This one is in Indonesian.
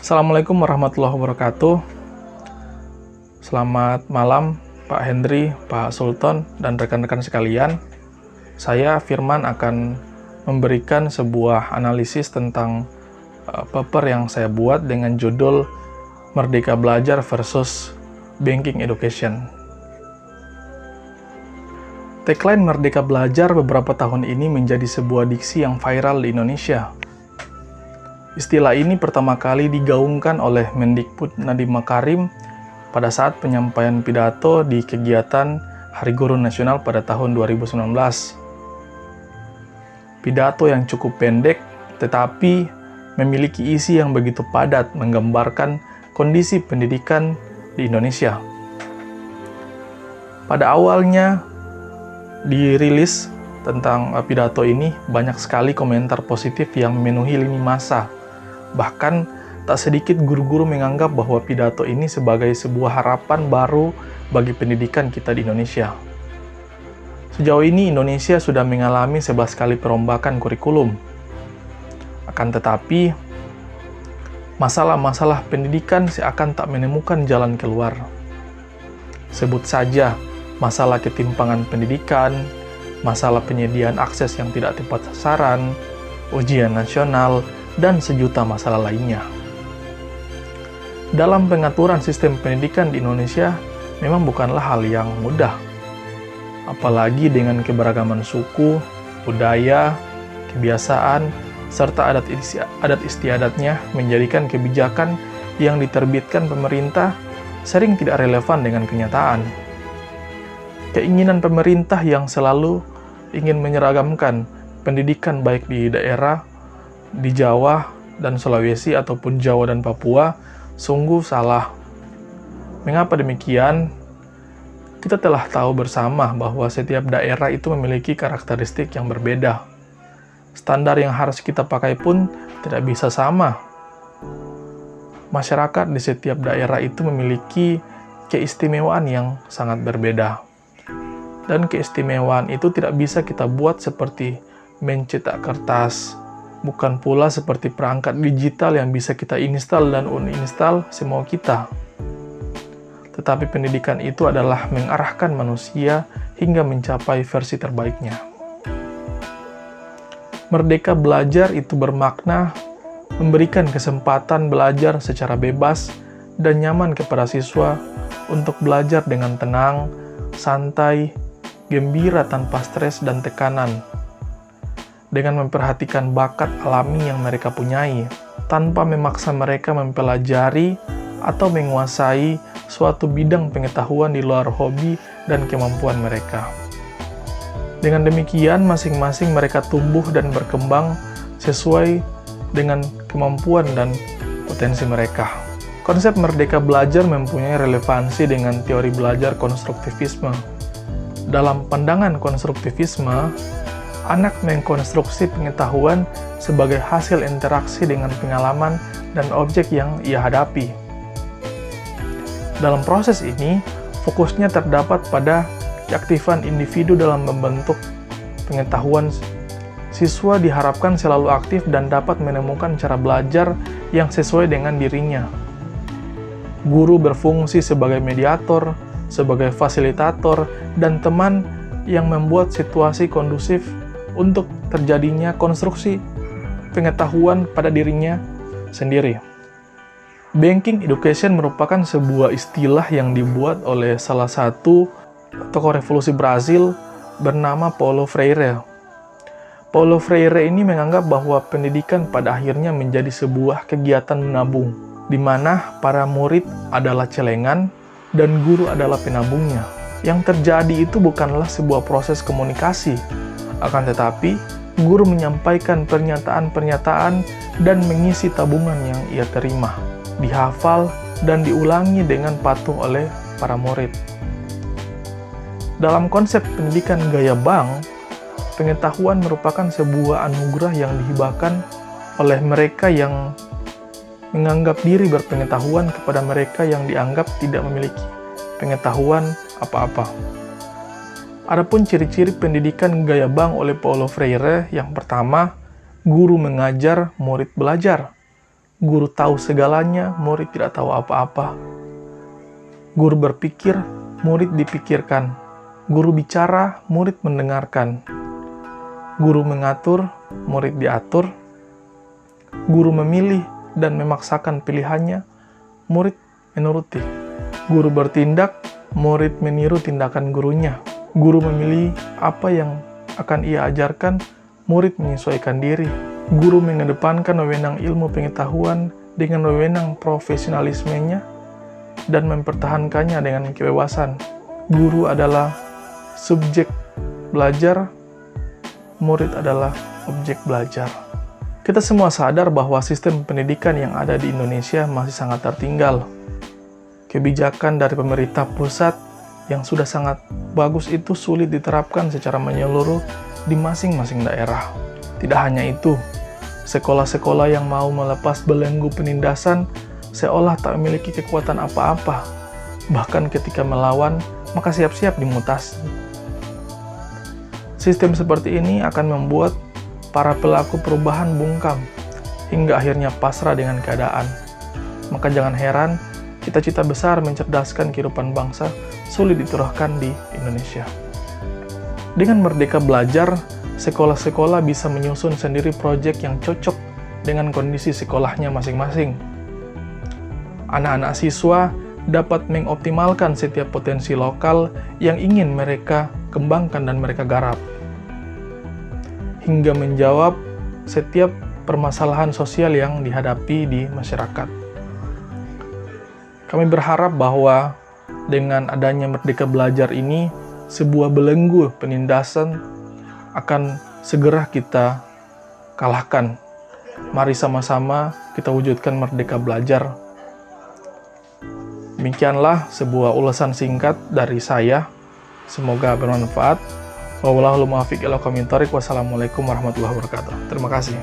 Assalamualaikum warahmatullahi wabarakatuh. Selamat malam Pak Hendri, Pak Sultan, dan rekan-rekan sekalian. Saya Firman akan memberikan sebuah analisis tentang paper yang saya buat dengan judul Merdeka Belajar versus Banking Education. Tagline Merdeka Belajar beberapa tahun ini menjadi sebuah diksi yang viral di Indonesia. Istilah ini pertama kali digaungkan oleh Mendikbud Nadiem Makarim pada saat penyampaian pidato di kegiatan Hari Guru Nasional pada tahun 2019. Pidato yang cukup pendek, tetapi memiliki isi yang begitu padat menggambarkan kondisi pendidikan di Indonesia. Pada awalnya dirilis tentang pidato ini, banyak sekali komentar positif yang memenuhi lini masa. Bahkan, tak sedikit guru-guru menganggap bahwa pidato ini sebagai sebuah harapan baru bagi pendidikan kita di Indonesia. Sejauh ini, Indonesia sudah mengalami 11 kali perombakan kurikulum. Akan tetapi, masalah-masalah pendidikan seakan tak menemukan jalan keluar. Sebut saja masalah ketimpangan pendidikan, masalah penyediaan akses yang tidak tepat sasaran, ujian nasional, dan sejuta masalah lainnya. Dalam pengaturan sistem pendidikan di Indonesia memang bukanlah hal yang mudah. Apalagi dengan keberagaman suku, budaya, kebiasaan, serta adat istiadatnya menjadikan kebijakan yang diterbitkan pemerintah sering tidak relevan dengan kenyataan. Keinginan pemerintah yang selalu ingin menyeragamkan pendidikan baik di daerah, di Jawa dan Sulawesi ataupun Jawa dan Papua sungguh salah. Mengapa demikian? Kita telah tahu bersama bahwa setiap daerah itu memiliki karakteristik yang berbeda. Standar yang harus kita pakai pun tidak bisa sama. Masyarakat di setiap daerah itu memiliki keistimewaan yang sangat berbeda. Dan keistimewaan itu tidak bisa kita buat seperti mencetak kertas, bukan pula seperti perangkat digital yang bisa kita install dan uninstall semau kita. Tetapi pendidikan itu adalah mengarahkan manusia hingga mencapai versi terbaiknya. Merdeka belajar itu bermakna memberikan kesempatan belajar secara bebas dan nyaman kepada siswa untuk belajar dengan tenang, santai, gembira tanpa stres dan tekanan, dengan memperhatikan bakat alami yang mereka punyai, tanpa memaksa mereka mempelajari atau menguasai suatu bidang pengetahuan di luar hobi dan kemampuan mereka. Dengan demikian, masing-masing mereka tumbuh dan berkembang sesuai dengan kemampuan dan potensi mereka. Konsep merdeka belajar mempunyai relevansi dengan teori belajar konstruktivisme. Dalam pandangan konstruktivisme, anak mengkonstruksi pengetahuan sebagai hasil interaksi dengan pengalaman dan objek yang ia hadapi. Dalam proses ini, fokusnya terdapat pada keaktifan individu dalam membentuk pengetahuan. Siswa diharapkan selalu aktif dan dapat menemukan cara belajar yang sesuai dengan dirinya. Guru berfungsi sebagai mediator, sebagai fasilitator, dan teman yang membuat situasi kondusif untuk terjadinya konstruksi pengetahuan pada dirinya sendiri. Banking education merupakan sebuah istilah yang dibuat oleh salah satu tokoh revolusi Brazil bernama Paulo Freire. Paulo Freire ini menganggap bahwa pendidikan pada akhirnya menjadi sebuah kegiatan menabung, di mana para murid adalah celengan dan guru adalah penabungnya. Yang terjadi itu bukanlah sebuah proses komunikasi, akan tetapi guru menyampaikan pernyataan-pernyataan dan mengisi tabungan yang ia terima, dihafal dan diulangi dengan patuh oleh para murid. Dalam konsep pendidikan gaya bank, pengetahuan merupakan sebuah anugerah yang dihibahkan oleh mereka yang menganggap diri berpengetahuan kepada mereka yang dianggap tidak memiliki pengetahuan apa-apa. Adapun ciri-ciri pendidikan gaya bank oleh Paulo Freire, yang pertama, guru mengajar, murid belajar. Guru tahu segalanya, murid tidak tahu apa-apa. Guru berpikir, murid dipikirkan. Guru bicara, murid mendengarkan. Guru mengatur, murid diatur. Guru memilih dan memaksakan pilihannya, murid menuruti. Guru bertindak, murid meniru tindakan gurunya. Guru memilih apa yang akan ia ajarkan, murid menyesuaikan diri. Guru mengedepankan wewenang ilmu pengetahuan dengan wewenang profesionalismenya dan mempertahankannya dengan kebebasan. Guru adalah subjek belajar, murid adalah objek belajar. Kita semua sadar bahwa sistem pendidikan yang ada di Indonesia masih sangat tertinggal. Kebijakan dari pemerintah pusat yang sudah sangat bagus itu sulit diterapkan secara menyeluruh di masing-masing daerah. Tidak hanya itu, sekolah-sekolah yang mau melepas belenggu penindasan seolah tak memiliki kekuatan apa-apa. Bahkan ketika melawan, maka siap-siap dimutasi. Sistem seperti ini akan membuat para pelaku perubahan bungkam, hingga akhirnya pasrah dengan keadaan. Maka jangan heran, cita-cita besar mencerdaskan kehidupan bangsa sulit diturunkan di Indonesia. Dengan merdeka belajar, sekolah-sekolah bisa menyusun sendiri proyek yang cocok dengan kondisi sekolahnya masing-masing. Anak-anak siswa dapat mengoptimalkan setiap potensi lokal yang ingin mereka kembangkan dan mereka garap, hingga menjawab setiap permasalahan sosial yang dihadapi di masyarakat. Kami berharap bahwa dengan adanya merdeka belajar ini, sebuah belenggu penindasan akan segera kita kalahkan. Mari sama-sama kita wujudkan merdeka belajar. Demikianlah sebuah ulasan singkat dari saya. Semoga bermanfaat. Wassalamualaikum warahmatullahi wabarakatuh. Terima kasih.